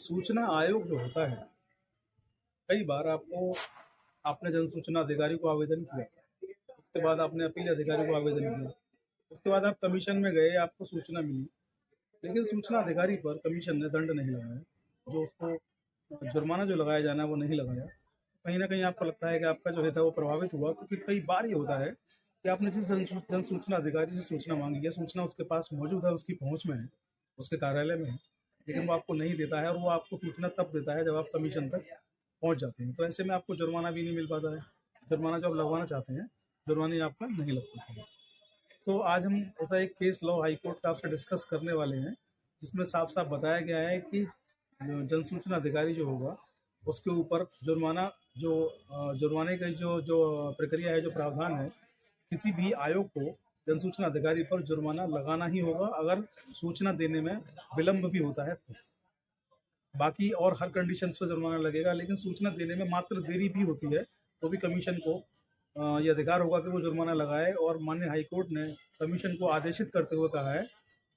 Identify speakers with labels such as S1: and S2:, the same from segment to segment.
S1: सूचना आयोग जो होता है, कई बार आपने जन सूचना अधिकारी को आवेदन किया, उसके बाद आपने अपील अधिकारी को आवेदन किया, उसके बाद आप कमीशन में गए, आपको सूचना मिली, लेकिन सूचना अधिकारी पर कमीशन ने दंड नहीं लगाया, जो उसको जुर्माना जो लगाया जाना है वो नहीं लगाया। कहीं ना कहीं आपको लगता है कि आपका जो हित है वो प्रभावित हुआ, क्योंकि कई बार ये होता है कि आपने जिस जन सूचना अधिकारी से सूचना मांगी है, सूचना उसके पास मौजूद है, उसकी पहुंच में है, उसके कार्यालय में है, लेकिन वो आपको नहीं देता है, और वो आपको सूचना तब देता है जब आप कमीशन तक पहुंच जाते हैं। तो ऐसे में आपको जुर्माना भी नहीं मिल पाता है। जुर्माना जो आप लगवाना चाहते हैं, जुर्माना आपका नहीं लग पाता है। तो आज हम ऐसा एक केस लॉ हाई कोर्ट का आपसे डिस्कस करने वाले हैं, जिसमें साफ साफ बताया गया है कि जन सूचना अधिकारी जो होगा उसके ऊपर जुर्माना जो जुर्माने की जो जो प्रक्रिया है, जो प्रावधान है, किसी भी आयोग को जन सूचना अधिकारी पर जुर्माना लगाना ही होगा अगर सूचना देने में विलंब भी होता है तो। बाकी और हर कंडीशन से जुर्माना लगेगा, लेकिन सूचना देने में मात्र देरी भी होती है तो भी कमीशन को ये अधिकार होगा कि वो जुर्माना लगाए। और माननीय हाईकोर्ट ने कमीशन को आदेशित करते हुए कहा है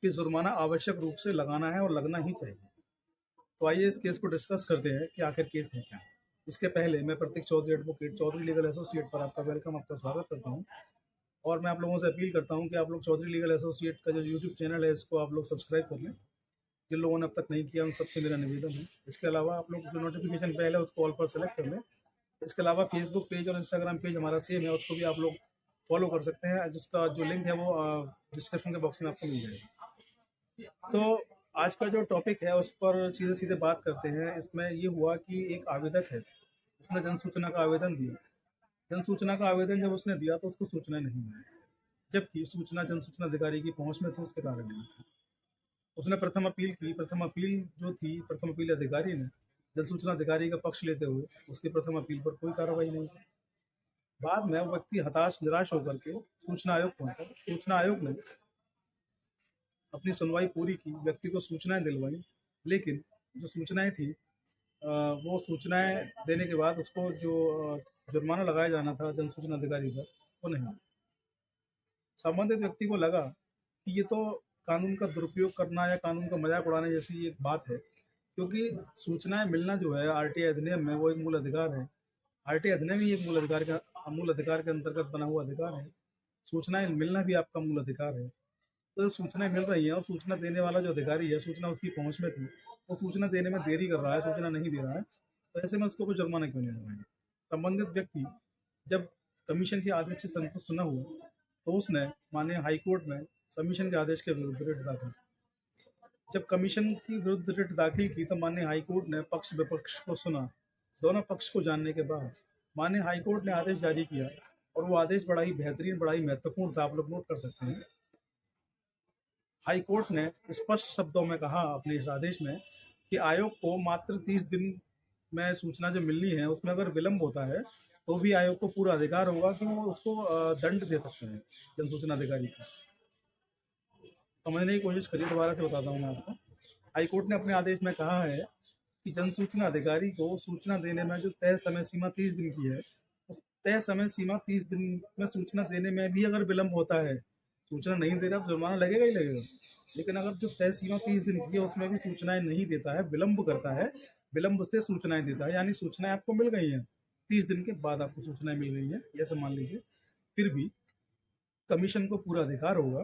S1: कि जुर्माना आवश्यक रूप से लगाना है और लगना ही चाहिए। तो आइए इस केस को डिस्कस करते हैं कि आखिर केस है क्या। इसके पहले मैं Prateek Chaudhary advocate, Chaudhary legal associate पर आपका वेलकम, आपका स्वागत करता हूँ। और मैं आप लोगों से अपील करता हूँ कि आप लोग चौधरी लीगल एसोसिएट का जो यूट्यूब चैनल है इसको आप लोग सब्सक्राइब कर लें। जिन लोगों ने अब तक नहीं किया उन सबसे मेरा निवेदन है। इसके अलावा आप लोग जो नोटिफिकेशन बेल है उसको ऑल पर सेलेक्ट कर लें। इसके अलावा फेसबुक पेज और इंस्टाग्राम पेज हमारा सेम है, उसको भी आप लोग फॉलो कर सकते हैं, जिसका जो लिंक है वो डिस्क्रिप्शन के बॉक्स में आपको मिल जाएगा। तो आज का जो टॉपिक है उस पर सीधे सीधे बात करते हैं। इसमें ये हुआ कि एक आवेदक है, उसने जन सूचना का आवेदन दिया। जन सूचना का आवेदन जब उसने दिया तो उसको सूचना नहीं मिली, जबकि सूचना जन सूचना अधिकारी की पहुंच में थी, उसके कार्यालय में थी। उसने प्रथम अपील की। प्रथम अपील जो थी, प्रथम अपील अधिकारी ने जन सूचना अधिकारी का पक्ष लेते हुए उसकी प्रथम अपील पर कोई कार्रवाई नहीं की। बाद में वो व्यक्ति हताश निराश होकर के सूचना आयोग पहुंचा। सूचना आयोग ने अपनी सुनवाई पूरी की, व्यक्ति को सूचनाएं दिलवाई, लेकिन जो सूचनाएं थी वो सूचनाएं देने के बाद उसको जो जुर्माना लगाया जाना था जन सूचना अधिकारी पर, वो नहीं मिला। संबंधित व्यक्ति को लगा कि ये तो कानून का दुरुपयोग करना या कानून का मजाक उड़ाने जैसी एक बात है, क्योंकि सूचनाएं मिलना जो है आरटीआई अधिनियम में वो एक मूल अधिकार है। आरटीआई अधिनियम ही एक मूल अधिकार के अंतर्गत बना हुआ अधिकार है। सूचनाएं मिलना भी आपका मूल अधिकार है। तो सूचनाएं मिल रही हैं और सूचना देने वाला जो अधिकारी है, सूचना उसकी पहुंच में थी, वो सूचना देने में देरी कर रहा है, सूचना नहीं दे रहा है, तो ऐसे में उसको कोई जुर्माना क्यों नहीं लगाएंगे। संबंधित व्यक्ति जब कमीशन के आदेश से संतुष्ट न हुआ तो उसने माननीय हाईकोर्ट में कमीशन के आदेश के विरुद्ध रिट दाखिल। जब कमीशन की विरुद्ध रिट दाखिल की तो माननीय हाईकोर्ट ने पक्ष विपक्ष को सुना। दोनों पक्ष को जानने के बाद माननीय हाईकोर्ट ने आदेश जारी किया, और वो आदेश बड़ा ही बेहतरीन, बड़ा ही महत्वपूर्ण था, आप लोग नोट कर सकते हैं। हाईकोर्ट ने स्पष्ट शब्दों में कहा अपने इस आदेश में कि आयोग को मात्र 30 दिन में सूचना जो मिलनी है उसमें अगर विलंब होता है तो भी आयोग को पूरा अधिकार होगा कि वो उसको दंड दे सकते हैं जन सूचना अधिकारी को। समझने की कोशिश करिए, दोबारा से बताता हूँ मैं आपको। हाईकोर्ट ने अपने आदेश में कहा है कि जन सूचना अधिकारी को सूचना देने में जो तय समय सीमा 30 दिन की है, तय समय सीमा 30 दिन में सूचना देने में भी अगर विलंब होता है, सूचना नहीं दे रहा तो जुर्माना लगेगा ही लगेगा। लेकिन अगर जो तय सीमा 30 दिन की है उसमें भी सूचनाएं नहीं देता है, विलंब करता है, विलंब से सूचनाएं देता है, यानी सूचनाएं आपको मिल गई हैं, 30 दिन के बाद आपको सूचनाएं मिल गई हैं, ऐसा मान लीजिए, फिर भी कमीशन को पूरा अधिकार होगा,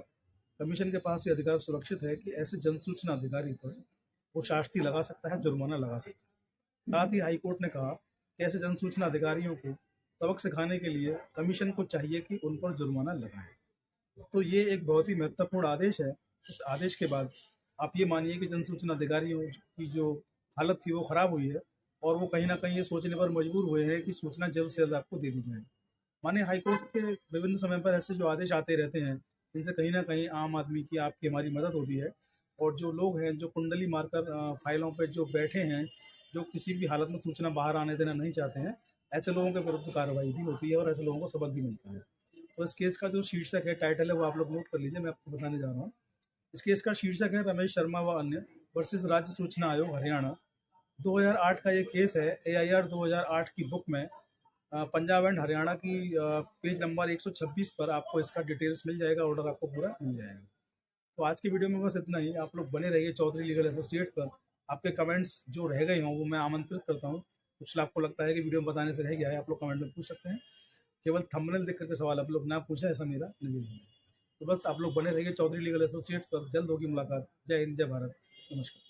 S1: कमीशन के पास ये अधिकार सुरक्षित है कि ऐसे जन सूचना अधिकारी पर वो शास्ति लगा सकता है, जुर्माना लगा सकता है। साथ ही हाईकोर्ट ने कहा कि ऐसे जन सूचना अधिकारियों को सबक सिखाने के लिए कमीशन को चाहिए कि उन पर जुर्माना लगाए। तो ये एक बहुत ही महत्वपूर्ण आदेश है। इस आदेश के बाद आप ये मानिए कि जन सूचना अधिकारियों की जो हालत थी वो खराब हुई है, और वो कहीं ना कहीं ये सोचने पर मजबूर हुए हैं कि सूचना जल्द से जल्द आपको दे दी जाए। माने हाईकोर्ट के विभिन्न समय पर ऐसे जो आदेश आते रहते हैं, जिनसे कहीं ना कहीं आम आदमी की, आपकी, हमारी मदद होती है। और जो लोग हैं जो कुंडली मारकर फाइलों पर जो बैठे हैं, जो किसी भी हालत में सूचना बाहर आने देना नहीं चाहते हैं, ऐसे लोगों के विरुद्ध कार्रवाई भी होती है और ऐसे लोगों को सबक भी मिलता है। तो इस केस का जो शीर्षक है, टाइटल है, वो आप लोग नोट कर लीजिए, मैं आपको बताने जा रहा हूँ। इस केस का शीर्षक है रमेश शर्मा व अन्य वर्सेस राज्य सूचना आयोग हरियाणा। 2008 का ये केस है। AIR 2008 की बुक में पंजाब एंड हरियाणा की पेज नंबर 126 पर आपको इसका डिटेल्स मिल जाएगा, ऑर्डर आपको पूरा मिल जाएगा। तो आज की वीडियो में बस इतना ही। आप लोग बने रहिए चौधरी लीगल एसोसिएट्स पर, आपके कमेंट्स जो रह गए हों वो मैं आमंत्रित करता हूँ। कुछ आपको लगता है कि वीडियो में बताने से रह गया है, आप लोग कमेंट में पूछ सकते हैं। केवल थंबनेल देख करके सवाल आप लोग ना पूछें, ऐसा मेरा निवेदन है। तो बस आप लोग बने रहिए चौधरी लीगल एसोसिएट्स पर, जल्द होगी मुलाकात। जय हिंद, जय भारत, नमस्कार।